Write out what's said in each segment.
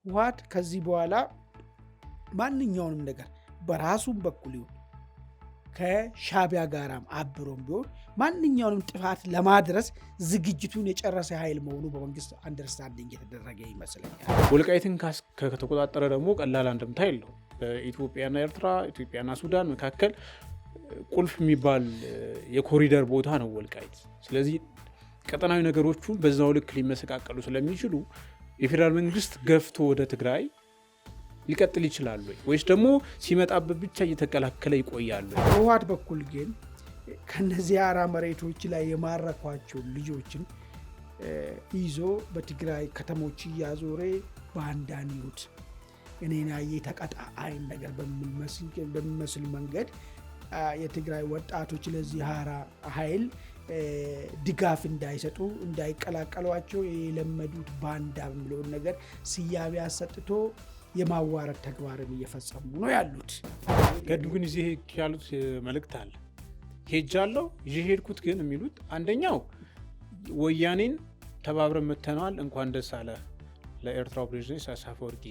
ህወሓት ከዚህ በኋላ ማንኛውንም ነገር በራሱም በኩል ይሁን ከሻቢያ ጋራም አብሮም ቢሆን ማንኛውንም ጥፋት ለማድረስ ዝግጅቱን የጨረሰ ኃይል መሆኑ በመንግስት አንደርስታንዲንግ የተደረገ ይመስለኛል። ወልቃይትን ከተቆጣጠረ ደግሞ ቀላል አንድምታ የለው። በኢትዮጵያና ኤርትራ፣ ኢትዮጵያና ሱዳን መካከል ቁልፍ የሚባል የኮሪደር ቦታ ነው ወልቃይት። ስለዚህ ቀጠናዊ ነገሮቹ በዛው ልክ ሊመሰቃቀሉ ስለሚችሉ የፌዴራል መንግስት ገፍቶ ወደ ትግራይ ሊቀጥል ይችላል ወይስ ደግሞ ሲመጣበት ብቻ እየተከላከለ ይቆያል? በህወሓት በኩል ግን ከነዚህ አራ መሬቶች ላይ የማረኳቸው ልጆችን ይዞ በትግራይ ከተሞች እያዞረ ባንዳን ይሁት እኔና የተቀጣ አይን ነገር በሚመስል መንገድ የትግራይ ወጣቶች ለዚህ አራ ኃይል ድጋፍ እንዳይሰጡ እንዳይቀላቀሏቸው የለመዱት ባንዳ የሚለውን ነገር ስያሜ አሰጥቶ የማዋረድ ተግባርን እየፈጸሙ ነው ያሉት። ገዱ ግን እዚህ ያሉት መልእክት አለ። ሄጃለሁ ይሄ ሄድኩት ግን የሚሉት አንደኛው ወያኔን ተባብረን መተናል እንኳን ደስ አለ ለኤርትራው ፕሬዝዳንት ኢሳያስ አፈወርቂ።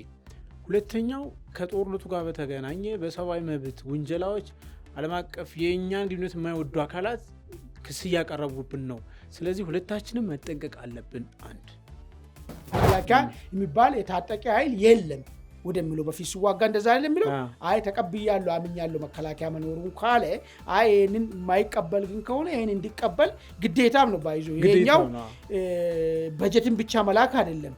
ሁለተኛው ከጦርነቱ ጋር በተገናኘ በሰብአዊ መብት ውንጀላዎች ዓለም አቀፍ የእኛን ግንኙነት የማይወዱ አካላት ክስ እያቀረቡብን ነው። ስለዚህ ሁለታችንም መጠንቀቅ አለብን። አንድ መከላከያ የሚባል የታጠቀ ኃይል የለም ወደሚለው በፊት ሲዋጋ እንደዛ አይደለም የሚለው አይ ተቀብያለሁ አምኛለሁ መከላከያ መኖሩን ካለ አይ ይሄንን የማይቀበል ግን ከሆነ ይሄን እንዲቀበል ግዴታም ነው ባይዞ ይሄኛው በጀትን ብቻ መላክ አይደለም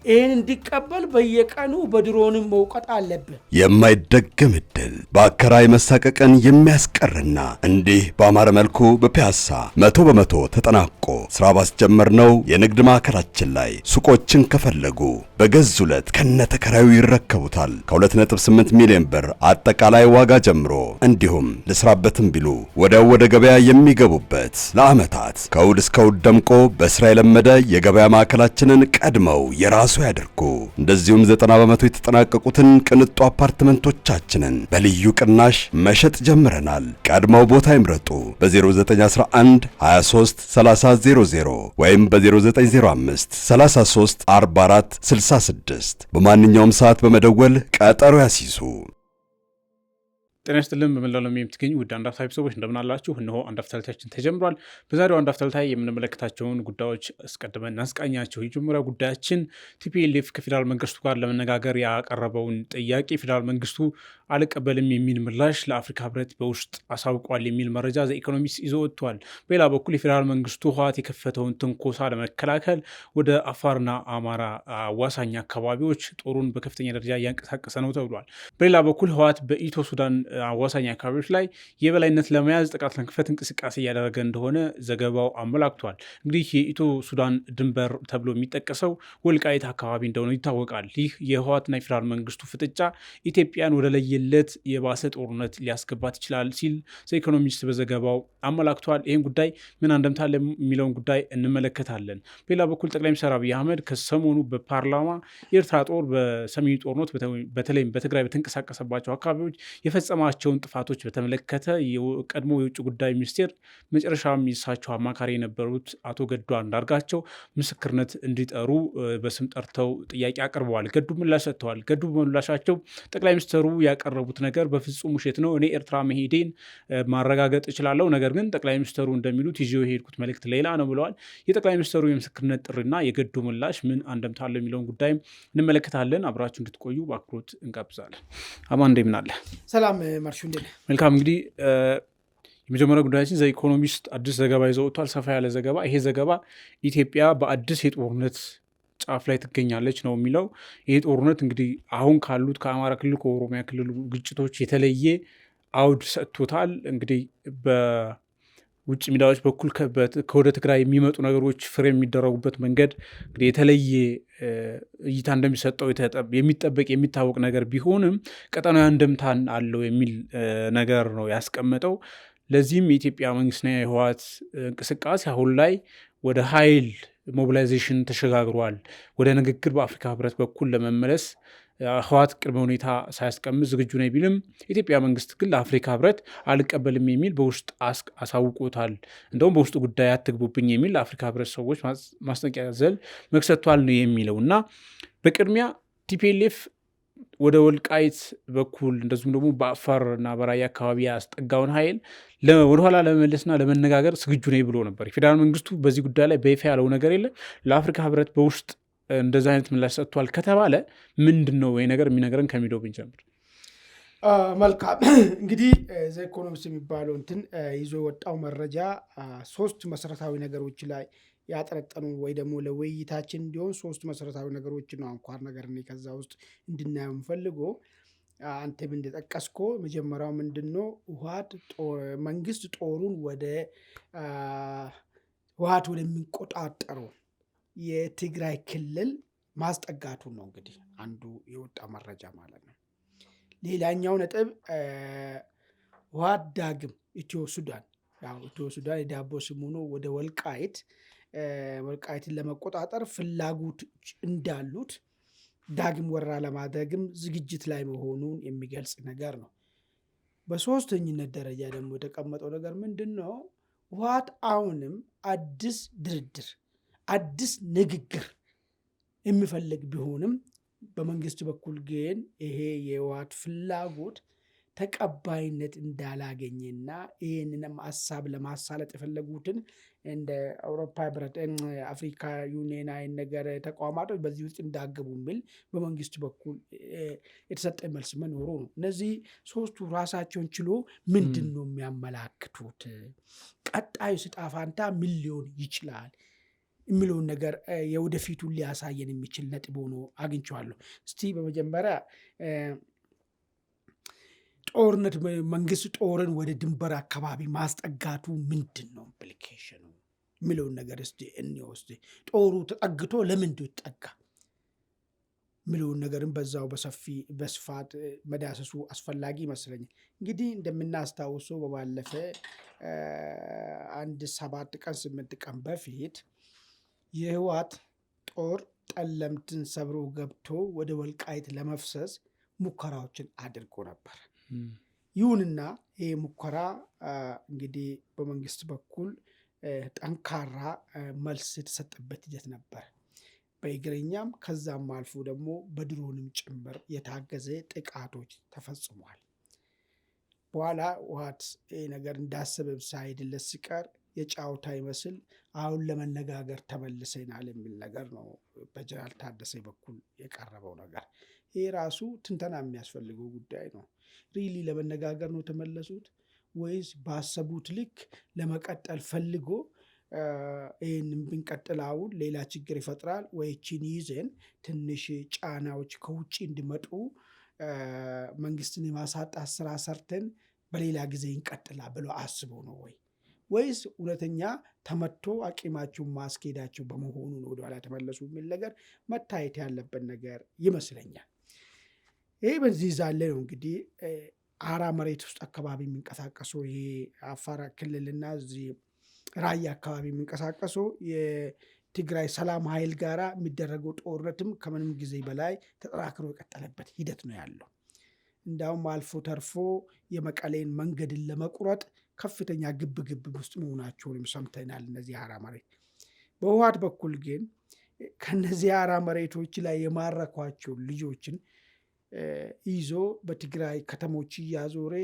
ይሄን እንዲቀበል በየቀኑ በድሮንም መውቀጥ አለብን። የማይደገም እድል በአከራይ መሳቀቅን የሚያስቀርና እንዲህ በአማረ መልኩ በፒያሳ 100% ተጠናቆ ስራ ባስጀመርነው የንግድ ማዕከላችን ላይ ሱቆችን ከፈለጉ በገዙለት ከነተከራዩ ይረከቡታል። ከ2.8 ሚሊዮን ብር አጠቃላይ ዋጋ ጀምሮ እንዲሁም ለስራበትም ቢሉ ወዲያው ወደ ገበያ የሚገቡበት ለዓመታት ከእሑድ እስከ እሑድ ደምቆ በስራ የለመደ የገበያ ማዕከላችንን ቀድመው የራሱ ያድርጉ። እንደዚሁም 90% የተጠናቀቁትን ቅንጡ አፓርትመንቶቻችንን በልዩ ቅናሽ መሸጥ ጀምረናል። ቀድመው ቦታ ይምረጡ። በ0911 23 3000 ወይም በ0905 33 44 66 በማንኛውም ሰዓት በመደወል ቀጠሮ ያስይዙ። ጤና ይስጥልን። በመላው ዓለም የምትገኙ ውድ አንድ አፍታ ቤተሰቦች እንደምን አላችሁ? እነሆ አንድ አፍታ ዕለታችን ተጀምሯል። በዛሬው አንድ አፍታ ዕለት የምንመለከታቸውን ጉዳዮች አስቀድመን እናስቃኛቸው። የመጀመሪያው ጉዳያችን ቲፒኤልኤፍ ከፌዴራል መንግስቱ ጋር ለመነጋገር ያቀረበውን ጥያቄ ፌዴራል መንግስቱ አልቀበልም የሚል ምላሽ ለአፍሪካ ህብረት በውስጥ አሳውቋል የሚል መረጃ ዘ ኢኮኖሚስት ይዞ ወጥቷል። በሌላ በኩል የፌዴራል መንግስቱ ህወሓት የከፈተውን ትንኮሳ ለመከላከል ወደ አፋርና አማራ አዋሳኝ አካባቢዎች ጦሩን በከፍተኛ ደረጃ እያንቀሳቀሰ ነው ተብሏል። በሌላ በኩል ህወሓት በኢትዮ ሱዳን አዋሳኝ አካባቢዎች ላይ የበላይነት ለመያዝ ጥቃት ለመክፈት እንቅስቃሴ እያደረገ እንደሆነ ዘገባው አመላክቷል። እንግዲህ የኢትዮ ሱዳን ድንበር ተብሎ የሚጠቀሰው ወልቃይት አካባቢ እንደሆነ ይታወቃል። ይህ የህወሓትና የፌዴራል መንግስቱ ፍጥጫ ኢትዮጵያን ወደ ለየለት የባሰ ጦርነት ሊያስገባት ይችላል ሲል ኢኮኖሚስት በዘገባው አመላክቷል። ይህን ጉዳይ ምን አንደምታ የሚለውን ጉዳይ እንመለከታለን። በሌላ በኩል ጠቅላይ ሚኒስትር አብይ አህመድ ከሰሞኑ በፓርላማ የኤርትራ ጦር በሰሜኑ ጦርነት በተለይም በትግራይ በተንቀሳቀሰባቸው አካባቢዎች የፈጸማቸውን ጥፋቶች በተመለከተ የቀድሞ የውጭ ጉዳይ ሚኒስቴር መጨረሻ የሚሳቸው አማካሪ የነበሩት አቶ ገዱ አንዳርጋቸው ምስክርነት እንዲጠሩ በስም ጠርተው ጥያቄ አቅርበዋል። ገዱ ምላሽ ሰጥተዋል። ገዱ በምላሻቸው ጠቅላይ ሚኒስትሩ ያቀረቡት ነገር በፍጹም ውሸት ነው፣ እኔ ኤርትራ መሄዴን ማረጋገጥ እችላለሁ፣ ነገር ግን ጠቅላይ ሚኒስትሩ እንደሚሉት ይዤው የሄድኩት መልእክት ሌላ ነው ብለዋል። የጠቅላይ ሚኒስትሩ የምስክርነት ጥሪና የገዱ ምላሽ ምን አንደምታ አለው የሚለውን ጉዳይ እንመለከታለን። አብራችሁ እንድትቆዩ በአክብሮት እንጋብዛለን። አማን እንደምን አለ? ሰላም ማርሹ እንደነ መልካም። እንግዲህ የመጀመሪያ ጉዳያችን ዘ ኢኮኖሚስት አዲስ ዘገባ ይዘው ወጥቷል። ሰፋ ያለ ዘገባ። ይሄ ዘገባ ኢትዮጵያ በአዲስ የጦርነት ጫፍ ላይ ትገኛለች ነው የሚለው። ይሄ ጦርነት እንግዲህ አሁን ካሉት ከአማራ ክልል ከኦሮሚያ ክልል ግጭቶች የተለየ አውድ ሰጥቶታል። እንግዲህ በውጭ ሚዲያዎች በኩል ከወደ ትግራይ የሚመጡ ነገሮች ፍሬ የሚደረጉበት መንገድ እንግዲህ የተለየ እይታ እንደሚሰጠው የሚጠበቅ የሚታወቅ ነገር ቢሆንም ቀጠናዊ አንድምታ አለው የሚል ነገር ነው ያስቀመጠው። ለዚህም የኢትዮጵያ መንግስትና የህወሓት እንቅስቃሴ አሁን ላይ ወደ ኃይል ሞቢላይዜሽን ተሸጋግሯል። ወደ ንግግር በአፍሪካ ህብረት በኩል ለመመለስ ህወሓት ቅድመ ሁኔታ ሳያስቀምጥ ዝግጁ ነው ቢልም የኢትዮጵያ መንግስት ግን ለአፍሪካ ህብረት አልቀበልም የሚል በውስጥ አሳውቆታል። እንደውም በውስጡ ጉዳይ አትግቡብኝ የሚል ለአፍሪካ ህብረት ሰዎች ማስጠንቀቂያ ዘል መክሰቷል ነው የሚለው እና በቅድሚያ ቲፒኤልኤፍ ወደ ወልቃይት በኩል እንደዚሁም ደግሞ በአፋር እና በራያ አካባቢ ያስጠጋውን ኃይል ወደኋላ ለመመለስና ለመነጋገር ዝግጁ ነኝ ብሎ ነበር። የፌዴራል መንግስቱ በዚህ ጉዳይ ላይ በይፋ ያለው ነገር የለም። ለአፍሪካ ህብረት በውስጥ እንደዚ አይነት ምላሽ ሰጥቷል ከተባለ ምንድን ነው ወይ ነገር የሚነገረን ከሚለው ብንጀምር መልካም። እንግዲህ ዘ ኢኮኖሚስት የሚባለው እንትን ይዞ የወጣው መረጃ 3 መሰረታዊ ነገሮች ላይ ያጠረጠኑ ወይ ደግሞ ለውይይታችን እንዲሆን 3 መሰረታዊ ነገሮች ነው አንኳር ነገር እኔ ከዛ ውስጥ እንድናየው የምፈልገው። አንተም እንደጠቀስኮ መጀመሪያው ምንድነው መንግስት ጦሩን ወደ ህወሓት ወደሚቆጣጠረው የትግራይ ክልል ማስጠጋቱን ነው እንግዲህ አንዱ የወጣ መረጃ ማለት ነው። ሌላኛው ነጥብ ህወሓት ዳግም ኢትዮ ሱዳን የዳቦ ስሙ ነው ወደ ወልቃይትን ለመቆጣጠር ፍላጎት እንዳሉት ዳግም ወረራ ለማድረግም ዝግጅት ላይ መሆኑን የሚገልጽ ነገር ነው። በሶስተኝነት ደረጃ ደግሞ የተቀመጠው ነገር ምንድን ነው? ህወሓት አሁንም አዲስ ድርድር አዲስ ንግግር የሚፈልግ ቢሆንም በመንግስት በኩል ግን ይሄ የህወሓት ፍላጎት ተቀባይነት እንዳላገኘና ይህንንም ሀሳብ ለማሳለጥ የፈለጉትን እንደ አውሮፓ ህብረት፣ አፍሪካ ዩኒየን አይነት ነገር ተቋማቶች በዚህ ውስጥ እንዳገቡ የሚል በመንግስት በኩል የተሰጠ መልስ መኖሩ ነው። እነዚህ 3ቱ ራሳቸውን ችሎ ምንድን ነው የሚያመላክቱት? ቀጣዩ ዕጣ ፈንታ ምን ሊሆን ይችላል የሚለውን ነገር የወደፊቱን ሊያሳየን የሚችል ነጥብ ሆኖ አግኝቼዋለሁ። እስቲ በመጀመሪያ መንግስት ጦርን ወደ ድንበር አካባቢ ማስጠጋቱ ምንድን ነው ኢምፕሊኬሽኑ የሚለውን ነገር እስቲ እንወስድ። ጦሩ ተጠግቶ ለምንድን ይጠጋ የሚለውን ነገርም በዛው በስፋት መዳሰሱ አስፈላጊ ይመስለኛል። እንግዲህ እንደምናስታውሰው በባለፈ 7 ቀን 8 ቀን በፊት የህወሓት ጦር ጠለምትን ሰብሮ ገብቶ ወደ ወልቃይት ለመፍሰስ ሙከራዎችን አድርጎ ነበር። ይሁንና ይህ ሙከራ እንግዲህ በመንግስት በኩል ጠንካራ መልስ የተሰጠበት ሂደት ነበር። በእግረኛም ከዛም አልፎ ደግሞ በድሮንም ጭምር የታገዘ ጥቃቶች ተፈጽሟል። በኋላ ህወሓት ይህ ነገር እንዳሰበ ሳይሄድለት ሲቀር የጫውታ ይመስል አሁን ለመነጋገር ተመልሰናል የሚል ነገር ነው በጀነራል ታደሰ በኩል የቀረበው ነገር። ይህ ራሱ ትንተና የሚያስፈልገው ጉዳይ ነው። ሪሊ ለመነጋገር ነው ተመለሱት ወይስ ባሰቡት ልክ ለመቀጠል ፈልጎ ይህንን ብንቀጥል አሁን ሌላ ችግር ይፈጥራል ወይችን ይዘን ትንሽ ጫናዎች ከውጭ እንዲመጡ መንግስትን የማሳጣት ስራ ሰርተን በሌላ ጊዜ እንቀጥላ ብሎ አስበው ነው ወይስ እውነተኛ ተመቶ አቂማቸውን ማስኬዳቸው በመሆኑ ነው ወደኋላ ተመለሱ የሚል ነገር መታየት ያለበት ነገር ይመስለኛል። ይህ በዚህ ዛለ ነው እንግዲህ አራ መሬት ውስጥ አካባቢ የሚንቀሳቀሰው ይሄ አፋር ክልልና እዚህ ራያ አካባቢ የሚንቀሳቀሰው የትግራይ ሰላም ኃይል ጋራ የሚደረገው ጦርነትም ከምንም ጊዜ በላይ ተጠናክሮ የቀጠለበት ሂደት ነው ያለው። እንዳውም አልፎ ተርፎ የመቀሌን መንገድን ለመቁረጥ ከፍተኛ ግብ ውስጥ መሆናቸውንም ሰምተናል። እነዚህ አራ መሬት በህወሓት በኩል ግን ከነዚህ አራ መሬቶች ላይ የማረኳቸው ልጆችን ይዞ በትግራይ ከተሞች እያዞረ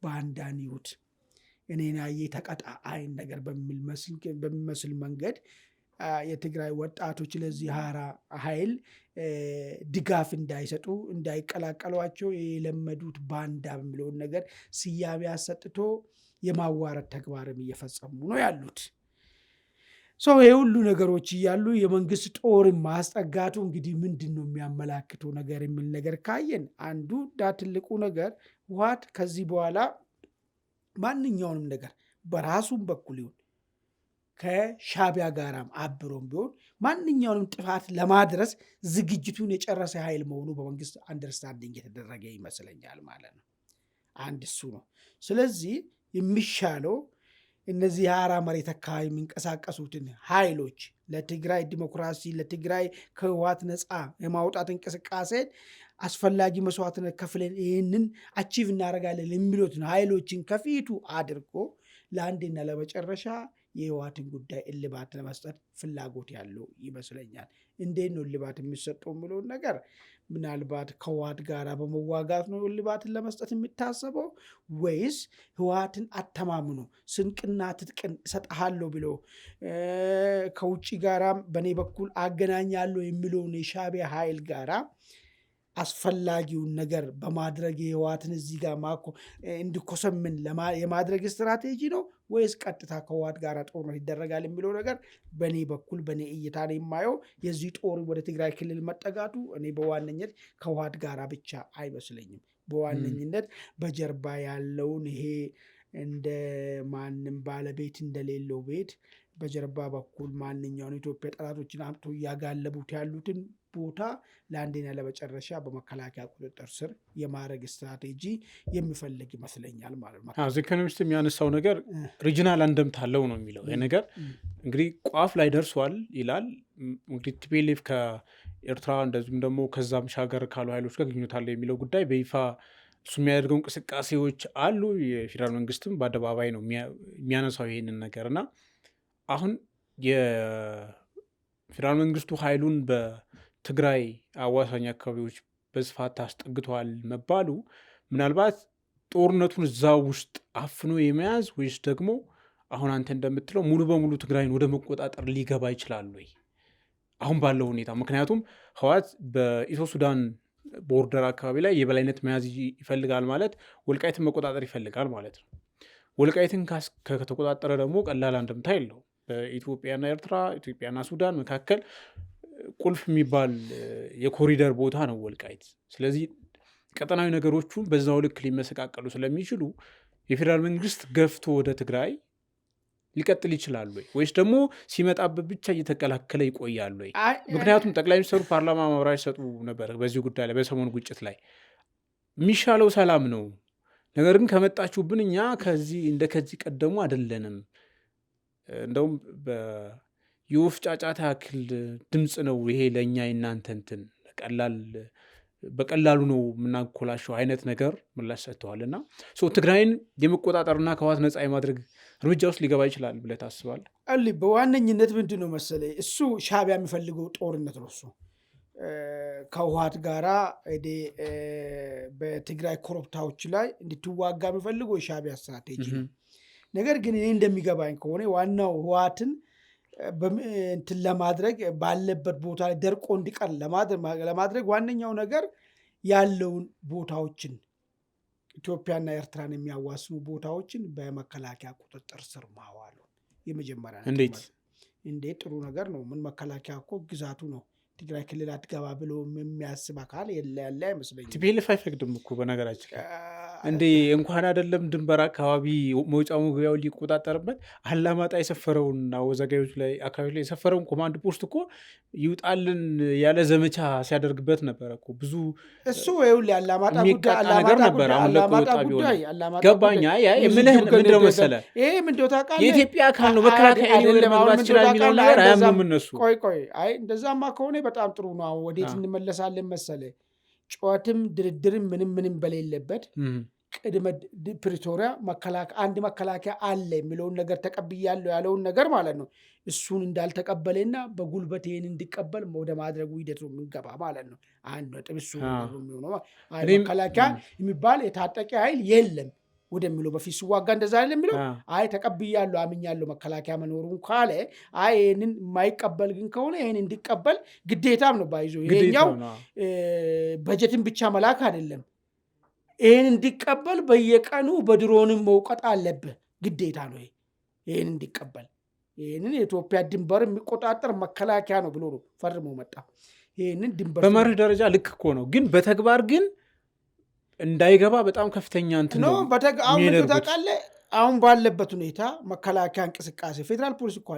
ባንዳን ይሁት እኔን ያየ ተቀጣ አይን ነገር በሚመስል መንገድ የትግራይ ወጣቶች ለዚህ አራ ኃይል ድጋፍ እንዳይሰጡ እንዳይቀላቀሏቸው የለመዱት ባንዳ በሚለውን ነገር ስያሜ አሰጥቶ የማዋረድ ተግባርም እየፈጸሙ ነው ያሉት። ይሄ ሁሉ ነገሮች እያሉ የመንግስት ጦርን ማስጠጋቱ እንግዲህ ምንድን ነው የሚያመላክተው ነገር የሚል ነገር ካየን አንዱ ትልቁ ነገር ህወሓት ከዚህ በኋላ ማንኛውንም ነገር በራሱም በኩል ይሁን ከሻዕቢያ ጋራም አብሮም ቢሆን ማንኛውንም ጥፋት ለማድረስ ዝግጅቱን የጨረሰ ኃይል መሆኑ በመንግስት አንደርስታንዲንግ የተደረገ ይመስለኛል ማለት ነው። አንድ እሱ ነው። ስለዚህ የሚሻለው እነዚህ የአራ መሬት አካባቢ የሚንቀሳቀሱትን ኃይሎች ለትግራይ ዲሞክራሲ ለትግራይ ከህወሓት ነፃ የማውጣት እንቅስቃሴን አስፈላጊ መስዋዕትነት ከፍለን ይህንን አቺቭ እናደርጋለን የሚሉትን ኃይሎችን ከፊቱ አድርጎ ለአንዴና ለመጨረሻ የህወሓትን ጉዳይ እልባት ለመስጠት ፍላጎት ያለው ይመስለኛል። እንዴት ነው እልባት የሚሰጠው የሚለውን ነገር ምናልባት ከህወሓት ጋር በመዋጋት ነው እልባትን ለመስጠት የሚታሰበው ወይስ ህወሓትን አተማምኖ ስንቅና ትጥቅን እሰጥሃለሁ ብሎ ከውጭ ጋራም በእኔ በኩል አገናኛለሁ የሚለውን የሻዕቢያ ኃይል ጋራ አስፈላጊውን ነገር በማድረግ የህወሓትን እዚህ ጋር እንዲኮሰምን የማድረግ ስትራቴጂ ነው ወይስ ቀጥታ ከህወሓት ጋር ጦርነት ይደረጋል የሚለው ነገር በእኔ በኩል በእኔ እይታ ነው የማየው። የዚህ ጦር ወደ ትግራይ ክልል መጠጋቱ እኔ በዋነኝነት ከህወሓት ጋር ብቻ አይመስለኝም። በዋነኝነት በጀርባ ያለውን ይሄ እንደ ማንም ባለቤት እንደሌለው ቤት በጀርባ በኩል ማንኛውን ኢትዮጵያ ጠላቶችን አምጥቶ እያጋለቡት ያሉትን ቦታ ለአንዴና ለመጨረሻ በመከላከያ ቁጥጥር ስር የማድረግ ስትራቴጂ የሚፈልግ ይመስለኛል ማለት ነው። ኢኮኖሚስት የሚያነሳው ነገር ሪጂናል አንድምታ አለው ነው የሚለው። ይህ ነገር እንግዲህ ቋፍ ላይ ደርሷል ይላል። እንግዲህ ቲፒኤልኤፍ ከኤርትራ እንደዚሁም ደግሞ ከዛም ሻገር ካሉ ኃይሎች ጋር ግንኙነት አለ የሚለው ጉዳይ በይፋ እሱ የሚያደርገው እንቅስቃሴዎች አሉ። የፌዴራል መንግስትም በአደባባይ ነው የሚያነሳው ይሄንን ነገር እና አሁን የፌዴራል መንግስቱ ኃይሉን በትግራይ አዋሳኝ አካባቢዎች በስፋት አስጠግተዋል መባሉ ምናልባት ጦርነቱን እዛ ውስጥ አፍኖ የመያዝ ወይስ ደግሞ አሁን አንተ እንደምትለው ሙሉ በሙሉ ትግራይን ወደ መቆጣጠር ሊገባ ይችላል ወይ አሁን ባለው ሁኔታ? ምክንያቱም ህወሓት በኢትዮ ሱዳን ቦርደር አካባቢ ላይ የበላይነት መያዝ ይፈልጋል ማለት ወልቃይትን መቆጣጠር ይፈልጋል ማለት ነው። ወልቃይትን ከተቆጣጠረ ደግሞ ቀላል አንድምታ የለው። በኢትዮጵያና ኤርትራ፣ ኢትዮጵያና ሱዳን መካከል ቁልፍ የሚባል የኮሪደር ቦታ ነው ወልቃይት። ስለዚህ ቀጠናዊ ነገሮቹ በዛው ልክ ሊመሰቃቀሉ ስለሚችሉ የፌዴራል መንግስት ገፍቶ ወደ ትግራይ ሊቀጥል ይችላል ወይ ወይስ ደግሞ ሲመጣበት ብቻ እየተከላከለ ይቆያል ወይ? ምክንያቱም ጠቅላይ ሚኒስትሩ ፓርላማ ማብራሪያ ሲሰጡ ነበር በዚህ ጉዳይ ላይ በሰሞኑ ግጭት ላይ የሚሻለው ሰላም ነው፣ ነገር ግን ከመጣችሁብን እኛ ከዚህ ቀደሙ አይደለንም፣ እንደውም የወፍ ጫጫታ ያክል ድምፅ ነው ይሄ ለእኛ የእናንተ እንትን በቀላሉ ነው የምናኮላሸው አይነት ነገር ምላሽ ሰጥተዋልና ትግራይን የመቆጣጠርና ከህወሓት ነፃ የማድረግ እርምጃ ውስጥ ሊገባ ይችላል ብለህ ታስባለህ? በዋነኝነት ምንድን ነው መሰለኝ እሱ ሻዕቢያ የሚፈልገው ጦርነት ነው። እሱ ከህወሓት ጋራ በትግራይ ኮረብታዎች ላይ እንድትዋጋ የሚፈልገው የሻዕቢያ ስትራቴጂ ነው። ነገር ግን እኔ እንደሚገባኝ ከሆነ ዋናው ህወሓትን እንትን ለማድረግ ባለበት ቦታ ላይ ደርቆ እንዲቀር ለማድረግ ዋነኛው ነገር ያለውን ቦታዎችን ኢትዮጵያና ኤርትራን የሚያዋስኑ ቦታዎችን በመከላከያ ቁጥጥር ስር ማዋሉ የመጀመሪያ ነው። እንዴት ጥሩ ነገር ነው። ምን መከላከያ እኮ ግዛቱ ነው። ትግራይ ክልል አትገባ ብሎ የሚያስብ አካል ያለ አይመስለኝም። ቲፒኤልኤፍ አይፈቅድም እኮ በነገራችን እንዴ እንኳን አይደለም ድንበር አካባቢ መውጫ መግቢያው ሊቆጣጠርበት አላማጣ የሰፈረውን አወዛጋዮች ላይ አካባቢ ላይ የሰፈረውን ኮማንድ ፖስት እኮ ይውጣልን ያለ ዘመቻ ሲያደርግበት ነበር እኮ ብዙ እሱ ይኸውልህ አላማጣ ጉዳይ ገባኛ የምልህ ምንድነው መሰለህ ይሄ ምንድነው ታውቃለህ የኢትዮጵያ አካል ነው መከላከያ መግባት ይችላል የሚለው ነገር አያምኑም እነሱ። ቆይ አይ እንደዛማ ከሆነ በጣም ጥሩ ነው። ወዴት እንመለሳለን መሰለህ ጨዋትም ድርድርም ምንም በሌለበት ቅድመ ፕሪቶሪያ አንድ መከላከያ አለ የሚለውን ነገር ተቀብያለሁ ያለውን ነገር ማለት ነው እሱን እንዳልተቀበለና በጉልበት ይህን እንዲቀበል ወደ ማድረጉ ሂደት ነው የምንገባ ማለት ነው። አንድ ነጥብ እሱ የሚሆነው መከላከያ የሚባል የታጠቀ ኃይል የለም ወደሚለው በፊት ሲዋጋ እንደዛ አይደል የሚለው አይ ተቀብያለሁ አምኛለሁ መከላከያ መኖሩን ካለ አይ ይሄንን የማይቀበል ግን ከሆነ ይሄን እንዲቀበል ግዴታም ነው ባይዞ ይሄኛው በጀትን ብቻ መላክ አይደለም ይሄን እንዲቀበል በየቀኑ በድሮንም መውቀጥ አለብህ ግዴታ ነው። ይሄን እንዲቀበል ይሄንን የኢትዮጵያ ድንበር የሚቆጣጠር መከላከያ ነው ብሎ ነው ፈርሞ መጣ። ይሄንን ድንበር በመርህ ደረጃ ልክ እኮ ነው ግን በተግባር ግን እንዳይገባ በጣም ከፍተኛ እንትን ነው ታውቃለህ። አሁን ባለበት ሁኔታ መከላከያ እንቅስቃሴ ፌዴራል ፖሊስ እኮ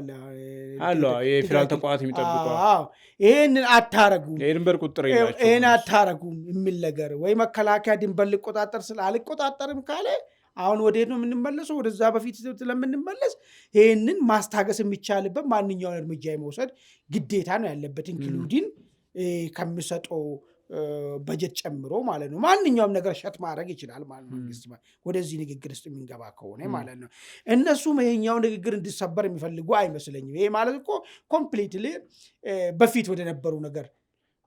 አለ የፌዴራል ተቋማት የሚጠብቀው ይሄንን አታረጉም የድንበር ቁጥጥር ይሄን አታረጉም የሚል ነገር ወይ መከላከያ ድንበር ሊቆጣጠር አልቆጣጠርም ካለ አሁን ወዴት ነው የምንመለሰው? ወደዛ በፊት ስለምንመለስ ይሄንን ማስታገስ የሚቻልበት ማንኛውን እርምጃ የመውሰድ ግዴታ ነው ያለበት ኢንክሉዲን ከሚሰጠው በጀት ጨምሮ ማለት ነው። ማንኛውም ነገር ሸት ማድረግ ይችላል ማለት ነው ወደዚህ ንግግር ውስጥ የሚንገባ ከሆነ ማለት ነው። እነሱም ይሄኛው ንግግር እንዲሰበር የሚፈልጉ አይመስለኝም። ይሄ ማለት እኮ ኮምፕሊትሊ በፊት ወደ ነበሩ ነገር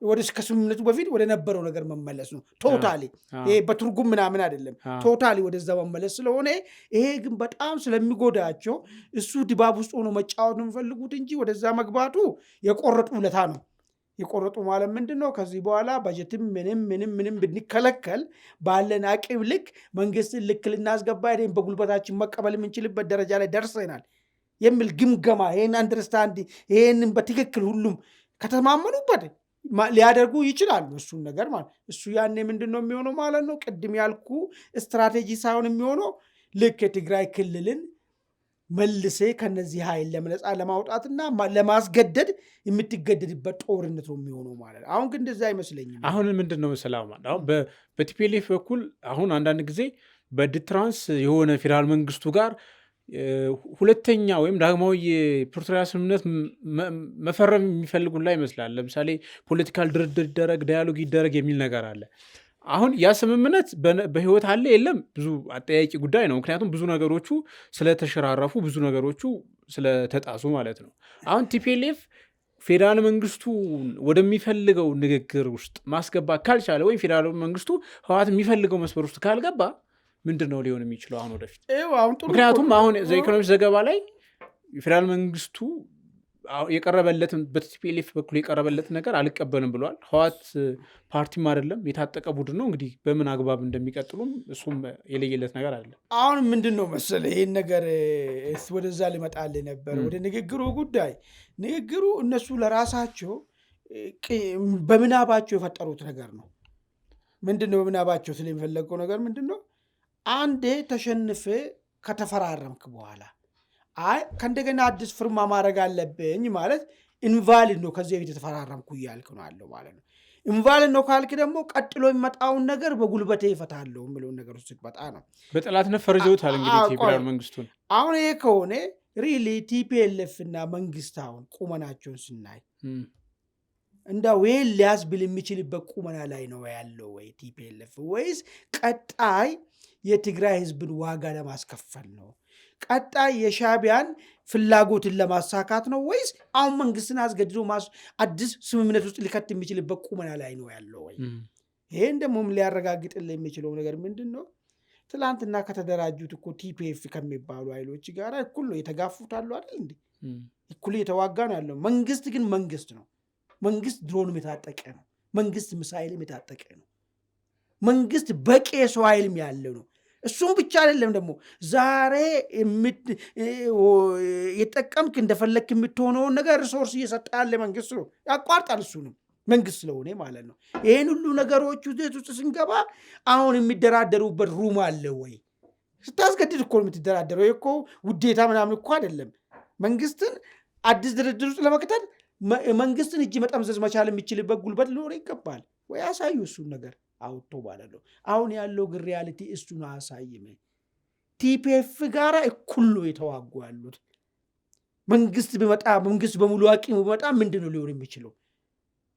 ወደ ከስምምነቱ በፊት ወደ ነበረው ነገር መመለስ ነው ቶታሊ። ይሄ በትርጉም ምናምን አይደለም፣ ቶታሊ ወደዛ መመለስ ስለሆነ ይሄ ግን በጣም ስለሚጎዳቸው እሱ ድባብ ውስጥ ሆኖ መጫወት ነው የሚፈልጉት እንጂ ወደዛ መግባቱ የቆረጡ ውለታ ነው። የቆረጡ ማለት ምንድን ነው? ከዚህ በኋላ በጀትም ምንም ብንከለከል ባለን አቅም ልክ መንግስትን ልክ ልናስገባ ሄደን በጉልበታችን መቀበል የምንችልበት ደረጃ ላይ ደርሰናል የሚል ግምገማ፣ ይህን አንደርስታንድ፣ ይህንን በትክክል ሁሉም ከተማመኑበት ሊያደርጉ ይችላሉ። እሱን ነገር ማለት እሱ ያኔ ምንድን ነው የሚሆነው ማለት ነው? ቅድም ያልኩ ስትራቴጂ ሳይሆን የሚሆነው ልክ የትግራይ ክልልን መልሴ ከነዚህ ኃይል ለመነጻ ለማውጣትና ለማስገደድ የምትገደድበት ጦርነት ነው የሚሆነው ማለት። አሁን ግን እንደዛ አይመስለኝም። አሁን ምንድን ነው መሰለህ አሁን በቲፒኤልኤፍ በኩል አሁን አንዳንድ ጊዜ በድትራንስ የሆነ ፌዴራል መንግስቱ ጋር ሁለተኛ ወይም ዳግማዊ የፕሪቶሪያ ስምምነት መፈረም የሚፈልጉን ላይ ይመስላል። ለምሳሌ ፖለቲካል ድርድር ይደረግ፣ ዳያሎግ ይደረግ የሚል ነገር አለ። አሁን ያ ስምምነት በህይወት አለ የለም ብዙ አጠያቂ ጉዳይ ነው። ምክንያቱም ብዙ ነገሮቹ ስለተሸራረፉ፣ ብዙ ነገሮቹ ስለተጣሱ ማለት ነው። አሁን ቲፒኤልኤፍ ፌዴራል መንግስቱ ወደሚፈልገው ንግግር ውስጥ ማስገባት ካልቻለ ወይም ፌዴራል መንግስቱ ህወሓት የሚፈልገው መስመር ውስጥ ካልገባ ምንድን ነው ሊሆን የሚችለው አሁን ወደፊት? ምክንያቱም አሁን ዘኢኮኖሚስት ዘገባ ላይ የፌዴራል መንግስቱ የቀረበለትን በቲፒኤልኤፍ በኩል የቀረበለት ነገር አልቀበልም ብሏል። ህወሓት ፓርቲም አይደለም የታጠቀ ቡድን ነው። እንግዲህ በምን አግባብ እንደሚቀጥሉም እሱም የለየለት ነገር አለ። አሁን ምንድን ነው መሰለህ ይህን ነገር ወደዛ ሊመጣልህ ነበር፣ ወደ ንግግሩ ጉዳይ። ንግግሩ እነሱ ለራሳቸው በምናባቸው የፈጠሩት ነገር ነው። ምንድን ነው በምናባቸው ስለሚፈለገው ነገር ምንድን ነው? አንዴ ተሸንፈ ከተፈራረምክ በኋላ ከእንደገና አዲስ ፍርማ ማድረግ አለብኝ ማለት ኢንቫሊድ ነው። ከዚህ በፊት የተፈራረምኩ እያልክ ነው አለው ማለት ነው። ኢንቫሊድ ነው ካልክ ደግሞ ቀጥሎ የሚመጣውን ነገር በጉልበቴ ይፈታለሁ የሚለውን ነገር ውስጥ በጣ ነው በጠላትነት ፈርጀውታል እንግዲህ ፌዴራል መንግስቱን። አሁን ይሄ ከሆነ ሪሊ ቲፒኤልኤፍ እና መንግስት አሁን ቁመናቸውን ስናይ እንዳ ወይ ሊያስብል የሚችልበት ቁመና ላይ ነው ያለው ወይ ቲፒኤልኤፍ? ወይስ ቀጣይ የትግራይ ህዝብን ዋጋ ለማስከፈል ነው? ቀጣይ የሻዕቢያን ፍላጎትን ለማሳካት ነው? ወይስ አሁን መንግስትን አስገድዶ አዲስ ስምምነት ውስጥ ሊከት የሚችልበት ቁመና ላይ ነው ያለው ወይ? ይሄን ደግሞ ሊያረጋግጥልህ የሚችለው ነገር ምንድን ነው? ትላንትና ከተደራጁት እኮ ቲፒኤፍ ከሚባሉ ኃይሎች ጋር እኩል ነው የተጋፉት አሉ አይደል እንዴ? እኩል እየተዋጋ ነው ያለው። መንግስት ግን መንግስት ነው። መንግስት ድሮንም የታጠቀ ነው። መንግስት ሚሳኤልም የታጠቀ ነው። መንግስት በቂ የሰው ኃይልም ያለው ነው። እሱም ብቻ አይደለም ደግሞ ዛሬ የጠቀምክ እንደፈለክ የምትሆነውን ነገር ሪሶርስ እየሰጠ ያለ መንግስት ነው። ያቋርጣል እሱንም መንግስት ስለሆነ ማለት ነው። ይህን ሁሉ ነገሮች ውስጥ ስንገባ አሁን የሚደራደሩበት ሩም አለ ወይ? ስታስገድድ እኮ የምትደራደረው እኮ ውዴታ ምናምን እኮ አይደለም። መንግስትን አዲስ ድርድር ውስጥ ለመክተት መንግስትን እጅ መጠምዘዝ መቻል የሚችልበት ጉልበት ሊኖር ይገባል ወይ? አሳዩ እሱን ነገር አውጥቶ ማለት ነው። አሁን ያለው ግን ሪያሊቲ እሱን አሳይም። ቲፒኤፍ ጋር እኩል ነው የተዋጉ ያሉት። መንግስት ቢመጣ መንግስት በሙሉ አቅም ቢመጣ ምንድን ነው ሊሆን የሚችለው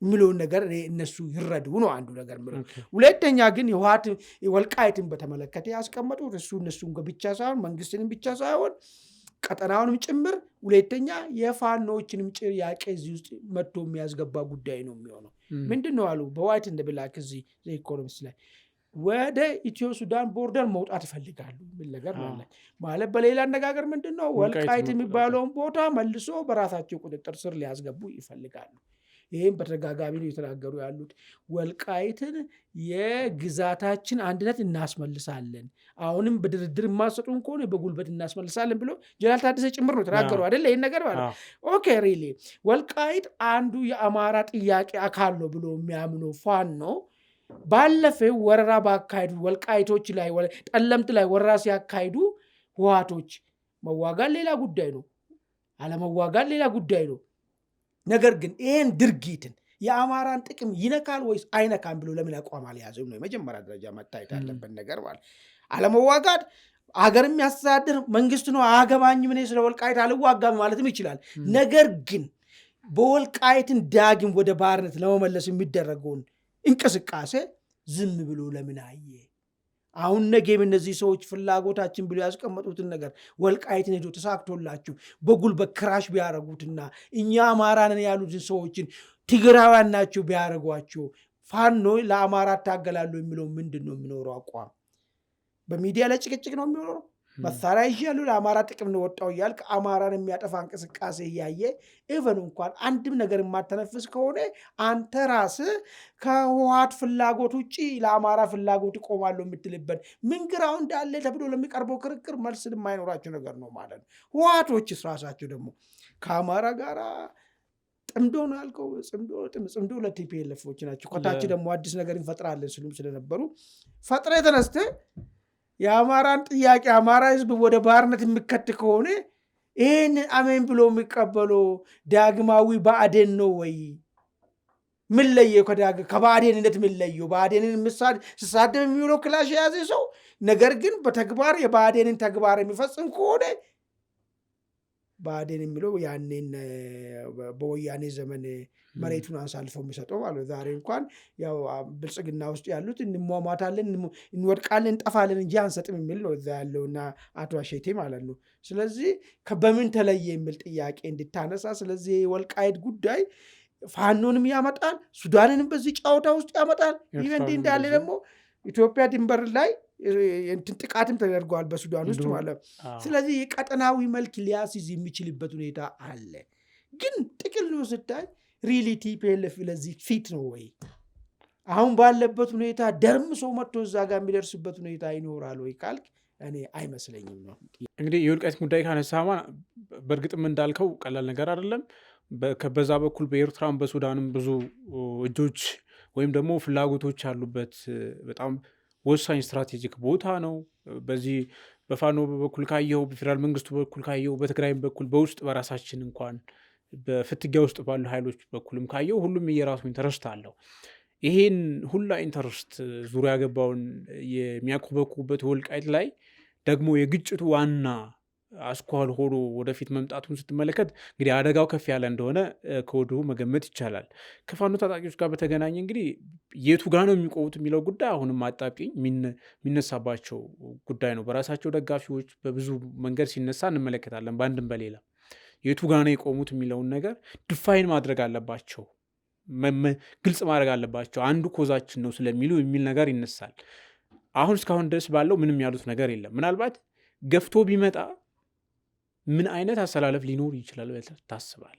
የሚለውን ነገር እነሱ ይረዱ ነው አንዱ ነገር። ሁለተኛ ግን የህወሓት ወልቃይትን በተመለከተ ያስቀመጡት እነሱን ብቻ ሳይሆን መንግስትንም ብቻ ሳይሆን ቀጠናውንም ጭምር፣ ሁለተኛ የፋኖችንም ጥያቄ እዚህ ውስጥ መጥቶ የሚያስገባ ጉዳይ ነው የሚሆነው። ምንድን ነው አሉ በዋይት እንደ ብላክ እዚህ ኢኮኖሚስት ላይ ወደ ኢትዮ ሱዳን ቦርደር መውጣት ይፈልጋሉ የሚል ነገር ማለት በሌላ አነጋገር ምንድን ነው ወልቃይት የሚባለውን ቦታ መልሶ በራሳቸው ቁጥጥር ስር ሊያስገቡ ይፈልጋሉ። ይህም በተደጋጋሚ ነው የተናገሩ ያሉት። ወልቃይትን የግዛታችን አንድነት እናስመልሳለን፣ አሁንም በድርድር የማሰጡን ከሆነ በጉልበት እናስመልሳለን ብሎ ጀነራል ታደሰ ጭምር ነው የተናገሩ አይደለ? ይህን ነገር ማለት ኦኬ ሪሊ ወልቃይት አንዱ የአማራ ጥያቄ አካል ነው ብሎ የሚያምነው ፋኖ ባለፈ ወረራ ባካሄዱ ወልቃይቶች ላይ ጠለምት ላይ ወረራ ሲያካሂዱ ህወሓቶች መዋጋት ሌላ ጉዳይ ነው፣ አለመዋጋት ሌላ ጉዳይ ነው። ነገር ግን ይህን ድርጊትን የአማራን ጥቅም ይነካል ወይስ አይነካም ብሎ ለምን አቋም አልያዘም ነው የመጀመሪያ ደረጃ መታየት ያለበት ነገር ማለት። አለመዋጋት አገር የሚያስተዳድር መንግስት ነው፣ አያገባኝም እኔ ስለ ወልቃይት አልዋጋም ማለትም ይችላል። ነገር ግን በወልቃይትን ዳግም ወደ ባርነት ለመመለስ የሚደረገውን እንቅስቃሴ ዝም ብሎ ለምን አየ? አሁን ነገም እነዚህ ሰዎች ፍላጎታችን ብሎ ያስቀመጡትን ነገር ወልቃይትን ሄዶ ተሳክቶላችሁ በጉልበት ክራሽ ቢያደርጉትና እኛ አማራንን ያሉትን ሰዎችን ትግራዋን ናቸው ቢያደርጓቸው ፋኖ ለአማራ ታገላሉ የሚለው ምንድን ነው የሚኖረው አቋም? በሚዲያ ላይ ጭቅጭቅ ነው የሚኖረው። መሳሪያ ይዣሉ ለአማራ ጥቅም ነው ወጣው እያልክ አማራን የሚያጠፋ እንቅስቃሴ እያየ ኢቨን እንኳን አንድም ነገር የማተነፍስ ከሆነ አንተ ራስህ ከህወሓት ፍላጎት ውጭ ለአማራ ፍላጎት ይቆማሉ የምትልበት ምን ግራው እንዳለ ተብሎ ለሚቀርበው ክርክር መልስ የማይኖራቸው ነገር ነው ማለት ነው። ህወሓቶችስ ራሳቸው ደግሞ ከአማራ ጋር ጥምዶ ነው ያልከው፣ ጽምዶ ለቲፒኤልኤፎች ናቸው። ከታች ደግሞ አዲስ ነገር እንፈጥራለን ሲሉም ስለነበሩ ፈጥረ የተነስተ የአማራን ጥያቄ አማራ ህዝብ ወደ ባርነት የሚከት ከሆነ ይህን አሜን ብሎ የሚቀበለው ዳግማዊ ብአዴን ነው ወይ? ምን ለየው ከባዕዴንነት ምን ለየው? ብአዴንን ሲሳደብ የሚውለው ክላሽ የያዘ ሰው ነገር ግን በተግባር የብአዴንን ተግባር የሚፈጽም ከሆነ ብአዴን የሚለው ያኔን በወያኔ ዘመን መሬቱን አሳልፈው የሚሰጠው ማለት ነው። ዛሬ እንኳን ያው ብልጽግና ውስጥ ያሉት እንሟሟታለን፣ እንወድቃለን፣ እንጠፋለን እንጂ አንሰጥም የሚል ነው እዛ ያለውና አቶ አሸቴ ማለት ነው። ስለዚህ በምን ተለየ የሚል ጥያቄ እንድታነሳ። ስለዚህ የወልቃይት ጉዳይ ፋኖንም ያመጣል፣ ሱዳንንም በዚህ ጨዋታ ውስጥ ያመጣል። ይህ እንዲህ እንዳለ ደግሞ ኢትዮጵያ ድንበር ላይ ጥቃትም ተደርገዋል በሱዳን ውስጥ ማለት። ስለዚህ የቀጠናዊ መልክ ሊያስይዝ የሚችልበት ሁኔታ አለ። ግን ጥቅል ስታይ ሪሊ ቲፒኤልኤፍ ለዚህ ፊት ነው ወይ? አሁን ባለበት ሁኔታ ደርምሶ መጥቶ እዛ ጋር የሚደርስበት ሁኔታ ይኖራል ወይ ካልክ እኔ አይመስለኝም ነው። እንግዲህ የወልቃይት ጉዳይ ካነሳማ በእርግጥም እንዳልከው ቀላል ነገር አይደለም። በዛ በኩል በኤርትራም በሱዳንም ብዙ እጆች ወይም ደግሞ ፍላጎቶች ያሉበት በጣም ወሳኝ ስትራቴጂክ ቦታ ነው። በዚህ በፋኖ በኩል ካየው፣ በፌዴራል መንግስቱ በኩል ካየው፣ በትግራይም በኩል በውስጥ በራሳችን እንኳን በፍትጊያ ውስጥ ባሉ ኃይሎች በኩልም ካየው ሁሉም የራሱ ኢንተረስት አለው። ይሄን ሁላ ኢንተረስት ዙሪያ ገባውን የሚያኮበኩበት ወልቃይት ላይ ደግሞ የግጭቱ ዋና አስኳል ሆኖ ወደፊት መምጣቱን ስትመለከት እንግዲህ አደጋው ከፍ ያለ እንደሆነ ከወዲሁ መገመት ይቻላል። ከፋኖ ታጣቂዎች ጋር በተገናኘ እንግዲህ የቱ ጋር ነው የሚቆሙት የሚለው ጉዳይ አሁንም አጣብቂኝ የሚነሳባቸው ጉዳይ ነው። በራሳቸው ደጋፊዎች በብዙ መንገድ ሲነሳ እንመለከታለን። በአንድም በሌላ የቱ ጋር ነው የቆሙት የሚለውን ነገር ድፋይን ማድረግ አለባቸው፣ ግልጽ ማድረግ አለባቸው። አንዱ ኮዛችን ነው ስለሚሉ የሚል ነገር ይነሳል። አሁን እስካሁን ድረስ ባለው ምንም ያሉት ነገር የለም። ምናልባት ገፍቶ ቢመጣ ምን አይነት አሰላለፍ ሊኖር ይችላል ታስባል?